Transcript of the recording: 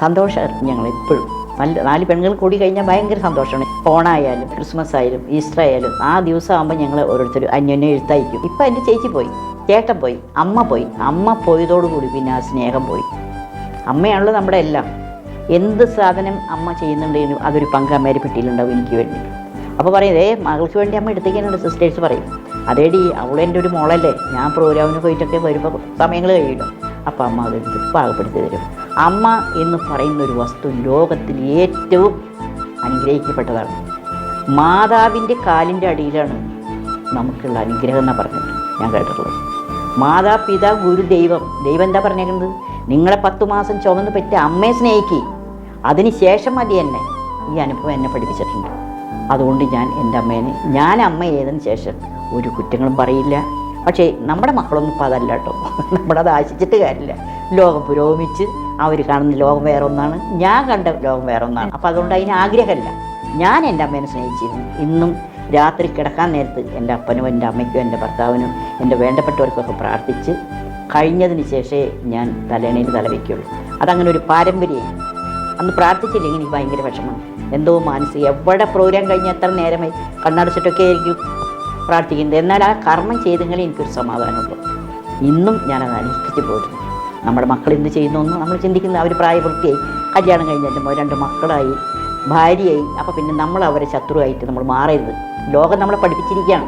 സന്തോഷമായിരുന്നു ഞങ്ങൾ എപ്പോഴും. നല്ല 4 പെണ്ണുങ്ങൾ കൂടി കഴിഞ്ഞാൽ ഭയങ്കര സന്തോഷമാണ്. ഓണായാലും ക്രിസ്മസ് ആയാലും ഈസ്റ്റർ ആയാലും ആ ദിവസം ആകുമ്പോൾ ഞങ്ങൾ ഓരോരുത്തർ അന്യോന്യം എഴുത്തയക്കും. ഇപ്പം എൻ്റെ ചേച്ചി പോയി, ചേട്ടൻ പോയി, അമ്മ പോയി. അമ്മ പോയതോടുകൂടി പിന്നെ ആ സ്നേഹം പോയി. അമ്മയാണല്ലോ നമ്മുടെ എല്ലാം. എന്ത് സാധനം അമ്മ ചെയ്യുന്നുണ്ടെങ്കിലും അതൊരു പങ്ക് അമ്മേരെ പെട്ടിയിലുണ്ടാവും എനിക്ക് വേണ്ടി. അപ്പോൾ പറയും മകൾക്ക് വേണ്ടി അമ്മ എടുത്തേക്കാനുണ്ട്. സിസ്റ്റേഴ്സ് പറയും അതേടി അവളെൻ്റെ ഒരു മോളല്ലേ, ഞാൻ പ്രോഗ്രാമിന് പോയിട്ടൊക്കെ വരുമ്പോൾ സമയങ്ങൾ കഴിയിടും, അപ്പോൾ അമ്മ അതെടുത്ത് പാകപ്പെടുത്തി തരും. അമ്മ എന്ന് പറയുന്നൊരു വസ്തു ലോകത്തിൽ ഏറ്റവും അനുഗ്രഹിക്കപ്പെട്ടതാണ്. മാതാവിൻ്റെ കാലിൻ്റെ അടിയിലാണ് നമുക്കുള്ള അനുഗ്രഹം എന്നാണ് പറഞ്ഞത് ഞാൻ കേട്ടിട്ടുള്ളത്. മാതാപിതാ ഗുരു ദൈവം. ദൈവം എന്താ പറഞ്ഞേക്കുന്നത്? നിങ്ങളെ 10 മാസം ചുമന്ന് പറ്റ അമ്മയെ സ്നേഹിക്കുക, അതിന് ശേഷം മതി എന്നെ. ഈ അനുഭവം എന്നെ പഠിപ്പിച്ചിട്ടുണ്ട്. അതുകൊണ്ട് ഞാൻ അമ്മ ഏതിന് ശേഷം ഒരു കുറ്റങ്ങളും പറയില്ല. പക്ഷേ നമ്മുടെ മക്കളൊന്നും ഇപ്പോൾ അതല്ല കേട്ടോ. നമ്മളത് ആശിച്ചിട്ട് കാര്യമില്ല. ലോകം പുരോഗമിച്ച് അവർ കാണുന്ന ലോകം വേറെ ഒന്നാണ്, ഞാൻ കണ്ട ലോകം വേറെ ഒന്നാണ്. അപ്പോൾ അതുകൊണ്ട് അതിന് ആഗ്രഹമല്ല. ഞാൻ എൻ്റെ അമ്മേനെ സ്നേഹിച്ചിരുന്നു. ഇന്നും രാത്രി കിടക്കാൻ നേരത്ത് എൻ്റെ അപ്പനും എൻ്റെ അമ്മയ്ക്കും എൻ്റെ ഭർത്താവിനും എൻ്റെ വേണ്ടപ്പെട്ടവർക്കൊക്കെ പ്രാർത്ഥിച്ച് കഴിഞ്ഞതിന് ശേഷമേ ഞാൻ തലേണയിൽ തലവയ്ക്കുള്ളൂ. അതങ്ങനെ ഒരു പാരമ്പര്യമാണ്. അന്ന് പ്രാർത്ഥിച്ചില്ലെങ്കിൽ എനിക്ക് ഭയങ്കര വിഷമമാണ്. എന്തോ മാനസിക എവിടെ പ്രോഗ്രാം കഴിഞ്ഞ് എത്ര നേരമായി കണ്ണടച്ചിട്ടൊക്കെ ആയിരിക്കും പ്രാർത്ഥിക്കുന്നത്. എന്നാൽ ആ കർമ്മം ചെയ്തെങ്കിൽ എനിക്കൊരു സമാധാനമുള്ളൂ. ഇന്നും ഞാനത് അനുഷ്ഠിച്ച് പോരുന്നു. നമ്മുടെ മക്കൾ എന്ത് ചെയ്യുന്നു നമ്മൾ ചിന്തിക്കുന്നത്. അവർ പ്രായപൂർത്തിയായി, കല്യാണം കഴിഞ്ഞിട്ട് 2 മക്കളായി, ഭാര്യയായി. അപ്പോൾ പിന്നെ നമ്മൾ അവരെ ശത്രുവായിട്ട് നമ്മൾ മാറരുത്. ലോകം നമ്മളെ പഠിപ്പിച്ചിരിക്കുകയാണ്.